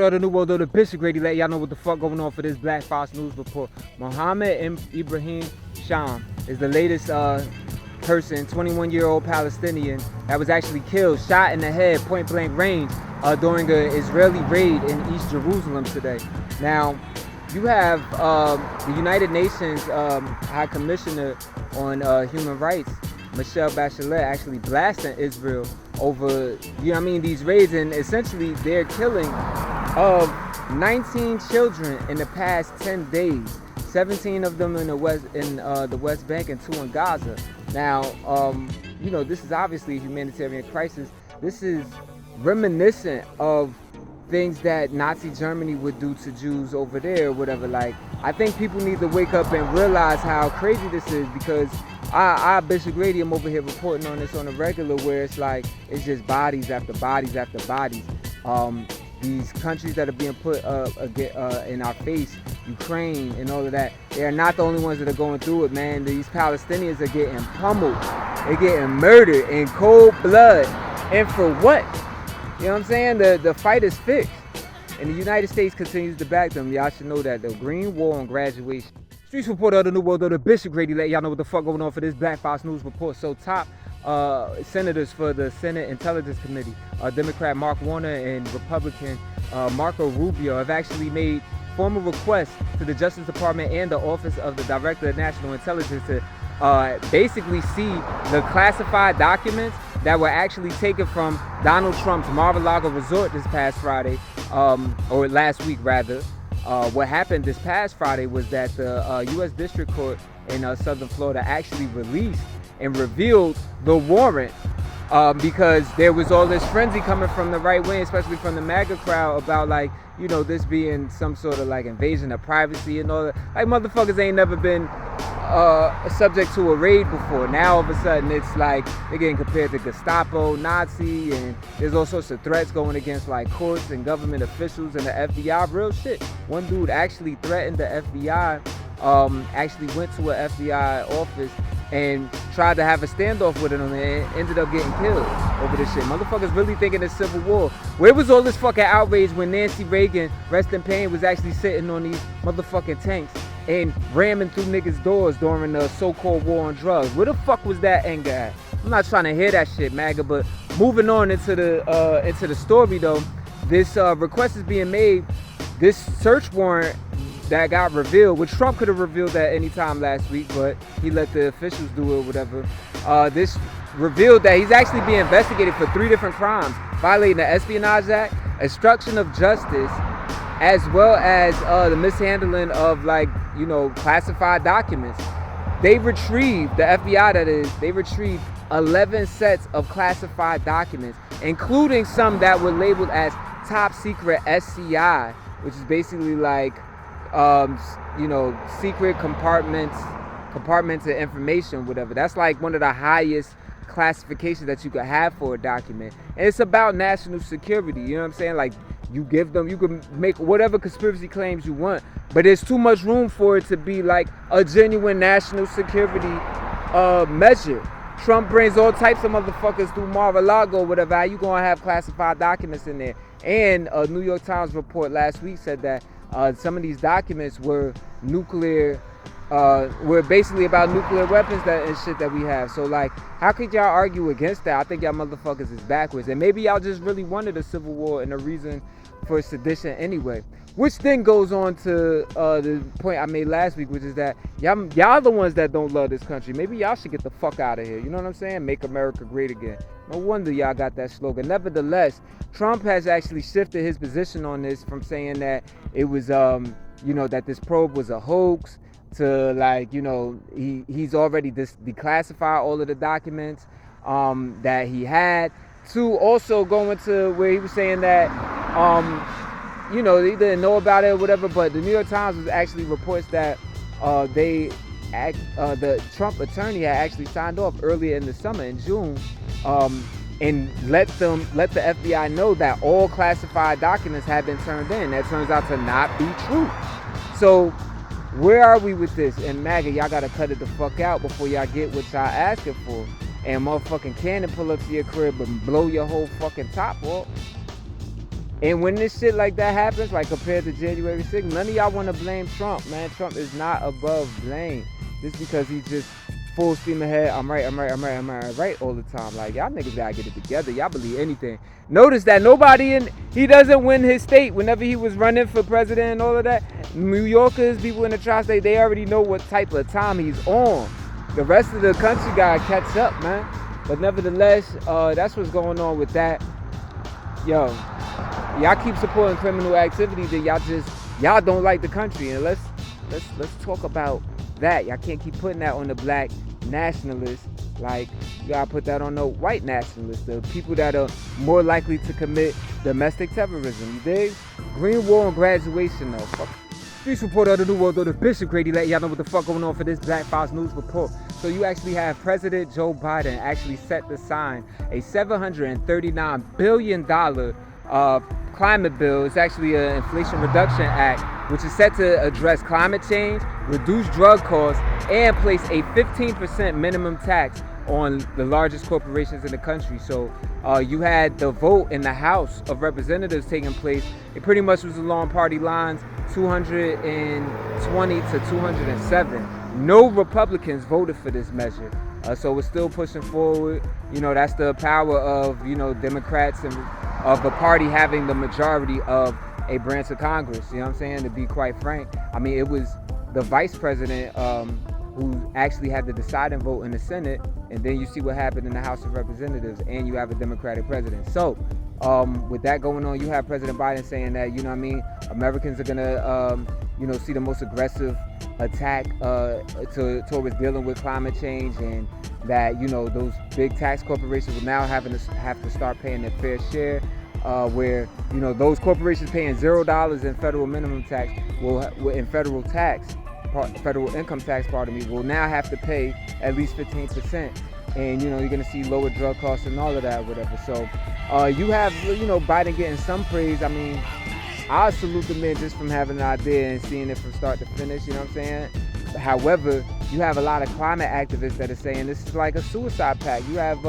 of the New World of the Bishop Grady, let y'all know what the fuck going on for this Black Fox News report. Mohammed Ibrahim Sham is the latest person, 21-year-old Palestinian that was actually killed, shot in the head, point blank range, during an Israeli raid in East Jerusalem today. Now, you have the United Nations High Commissioner on Human Rights, Michelle Bachelet, actually blasting Israel over, these raids, and essentially they're killing of 19 children in the past 10 days, 17 of them in the West Bank and 2 in Gaza. Now, this is obviously a humanitarian crisis. This is reminiscent of things that Nazi Germany would do to Jews over there or whatever. Like, I think people need to wake up and realize how crazy this is, because I Bishop Grady, I'm over here reporting on this on a regular, where it's like, it's just bodies after bodies after bodies. These countries that are being put in our face, Ukraine and all of that, they are not the only ones that are going through it, man. These Palestinians are getting pummeled. They're getting murdered in cold blood. And for what? You know what I'm saying? The fight is fixed. And the United States continues to back them. Y'all should know that. The Green War on Graduation. Streets reporter of the New World of the Bishop Grady, let y'all know what the fuck going on for this Black Fox News report. So top senators for the Senate Intelligence Committee, Democrat Mark Warner and Republican Marco Rubio, have actually made formal requests to the Justice Department and the Office of the Director of National Intelligence to basically see the classified documents that were actually taken from Donald Trump's Mar-a-Lago resort this past Friday, or last week rather. What happened this past Friday was that the U.S. District Court in Southern Florida actually released and revealed the warrant, because there was all this frenzy coming from the right wing, especially from the MAGA crowd, about this being some sort of like invasion of privacy and all that. Like, motherfuckers ain't never been subject to a raid before. Now all of a sudden it's like they're getting compared to Gestapo, Nazi, and there's all sorts of threats going against like courts and government officials and the FBI. Real shit. One dude actually threatened the FBI, actually went to an FBI office and tried to have a standoff with him and ended up getting killed over this shit. Motherfuckers really thinking it's civil war. Where was all this fucking outrage when Nancy Reagan, rest in pain, was actually sitting on these motherfucking tanks and ramming through niggas' doors during the so-called war on drugs? Where the fuck was that anger at? I'm not trying to hear that shit, MAGA, but moving on into the story though, this request is being made. This search warrant that got revealed, which Trump could have revealed at any time last week, but he let the officials do it or whatever. This revealed that he's actually being investigated for 3 different crimes: violating the Espionage Act, obstruction of justice, as well as the mishandling of classified documents. They retrieved, the FBI that is, they retrieved 11 sets of classified documents, including some that were labeled as top secret SCI, which is basically like secret compartments of information, whatever. That's like one of the highest classifications that you could have for a document. And it's about national security, you know what I'm saying? Like, you can make whatever conspiracy claims you want, but there's too much room for it to be like a genuine national security measure. Trump brings all types of motherfuckers through Mar-a-Lago or whatever. How you gonna have classified documents in there? And a New York Times report last week said that some of these documents were were basically about nuclear weapons and shit that we have. So like, how could y'all argue against that? I think y'all motherfuckers is backwards, and maybe y'all just really wanted a civil war and a reason for sedition anyway. Which then goes on to the point I made last week, which is that y'all the ones that don't love this country. Maybe y'all should get the fuck out of here. You know what I'm saying? Make America great again. No wonder y'all got that slogan. Nevertheless, Trump has actually shifted his position on this from saying that it was, that this probe was a hoax, to he's already declassified all of the documents that he had, to also going to where he was saying that they didn't know about it or whatever. But the New York Times was actually reports that the Trump attorney had actually signed off earlier in the summer in June, and let the FBI know that all classified documents had been turned in. That turns out to not be true. So where are we with this? And MAGA, y'all gotta cut it the fuck out before y'all get what y'all asking for. And motherfucking cannon pull up to your crib and blow your whole fucking top off. And when this shit like that happens, like compared to January 6th, none of y'all want to blame Trump, man. Trump is not above blame. Just because he's just full steam ahead, I'm right all the time. Like, y'all niggas gotta get it together. Y'all believe anything. Notice that he doesn't win his state whenever he was running for president and all of that. New Yorkers, people in the tri-state, they already know what type of time he's on. The rest of the country gotta catch up, man. But nevertheless, that's what's going on with that. Yo, y'all keep supporting criminal activity, then y'all don't like the country. And let's talk about that. Y'all can't keep putting that on the black nationalists. Like, you gotta put that on the white nationalists, the people that are more likely to commit domestic terrorism. You dig? Green Wall and graduation though. Fuck. Streets report of the New World Order. Bishop Grady let y'all know what the fuck going on for this Black Fox News report. So you actually have President Joe Biden actually set to sign a $739 billion climate bill. It's actually an Inflation Reduction Act, which is set to address climate change, reduce drug costs, and place a 15% minimum tax on the largest corporations in the country. So you had the vote in the House of Representatives taking place. It pretty much was along party lines, 220 to 207. No Republicans voted for this measure. So we're still pushing forward. You know, that's the power of, you know, Democrats and of a party having the majority of a branch of Congress. You know what I'm saying? To be quite frank, I mean, it was the vice president who actually had the deciding vote in the Senate, and then you see what happened in the House of Representatives, and you have a Democratic president. So with that going on, you have President Biden saying that, you know what I mean, Americans are gonna you know, see the most aggressive attack towards dealing with climate change, and that, you know, those big tax corporations will now have to start paying their fair share, where, you know, those corporations paying $0 in federal minimum tax in federal income tax, will now have to pay at least 15%. And, you know, you're going to see lower drug costs and all of that, whatever. So you have, you know, Biden getting some praise. I mean, I salute the man just from having an idea and seeing it from start to finish, you know what I'm saying? However, you have a lot of climate activists that are saying this is like a suicide pact. You have,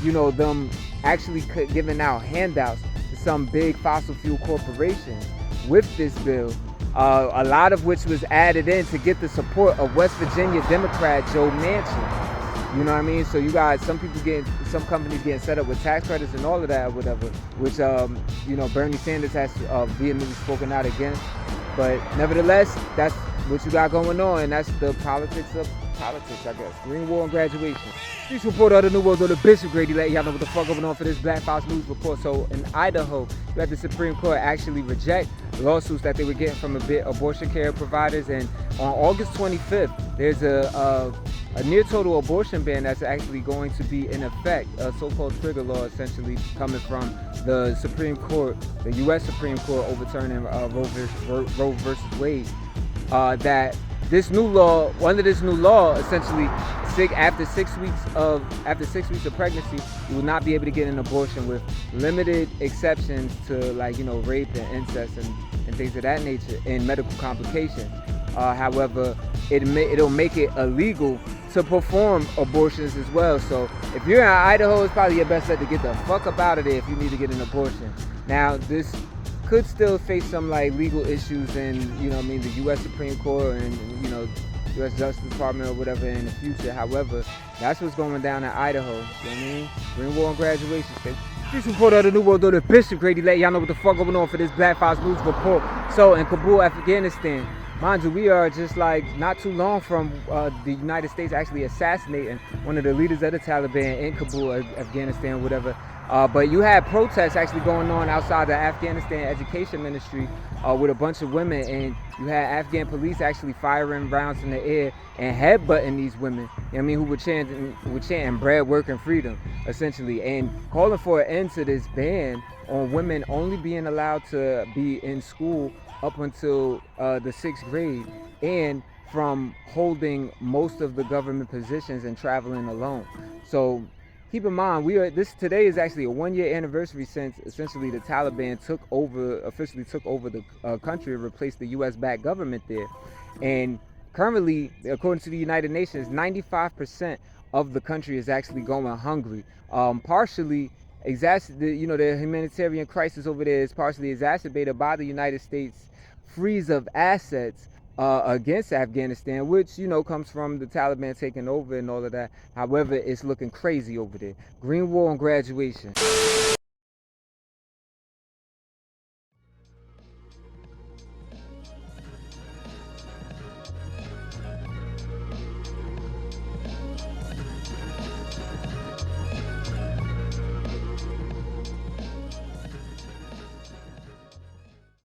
you know, them actually giving out handouts to some big fossil fuel corporations with this bill, a lot of which was added in to get the support of West Virginia Democrat Joe Manchin. You know what I mean? So you got some companies getting set up with tax credits and all of that or whatever, which, you know, Bernie Sanders has vehemently spoken out against. But nevertheless, that's what you got going on, and that's the politics of politics, I guess. Green Wall and graduation. Streets report of the New World Order. Bishop Grady let y'all know what the fuck going on for this Black Fox News report. So in Idaho, you had the Supreme Court actually reject lawsuits that they were getting from abortion care providers, and on August 25th, there's a near total abortion ban that's actually going to be in effect, a so-called trigger law essentially coming from the Supreme Court, the U.S. Supreme Court overturning Roe versus Wade. That this new law, under this new law, essentially, after 6 weeks of pregnancy, you will not be able to get an abortion, with limited exceptions to, like, you know, rape and incest and things of that nature, and medical complications. However, it'll make it illegal to perform abortions as well. So if you're in Idaho, it's probably your best bet to get the fuck up out of there if you need to get an abortion. Now, this could still face some, like, legal issues in, you know what I mean, the U.S. Supreme Court and, you know, U.S. Justice Department or whatever in the future. However, that's what's going down in Idaho. You know what I mean? Green Wall and graduation state. This report of the New World Order. Bishop Grady let y'all know what the fuck going on for this Black Fox News report. So in Kabul, Afghanistan, mind you, we are just like not too long from the United States actually assassinating one of the leaders of the Taliban in Kabul, Afghanistan, whatever. But you had protests actually going on outside the Afghanistan Education Ministry with a bunch of women, and you had Afghan police actually firing rounds in the air and headbutting these women, you know what I mean, who were chanting bread, work, and freedom, essentially, and calling for an end to this ban on women only being allowed to be in school up until the 6th grade, and from holding most of the government positions and traveling alone. So keep in mind, today is actually a 1-year anniversary since essentially the Taliban officially took over the country and replaced the U.S.-backed government there. And currently, according to the United Nations, 95% of the country is actually going hungry. Partially the humanitarian crisis over there is partially exacerbated by the United States freeze of assets against Afghanistan, which comes from the Taliban taking over and all of that. However, it's looking crazy over there. Green Wall and graduation.